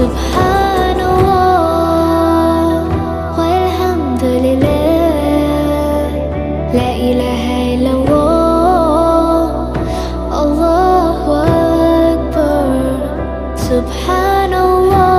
سبحان الله والحمد لله لا إله إلا الله الله أكبر سبحان الله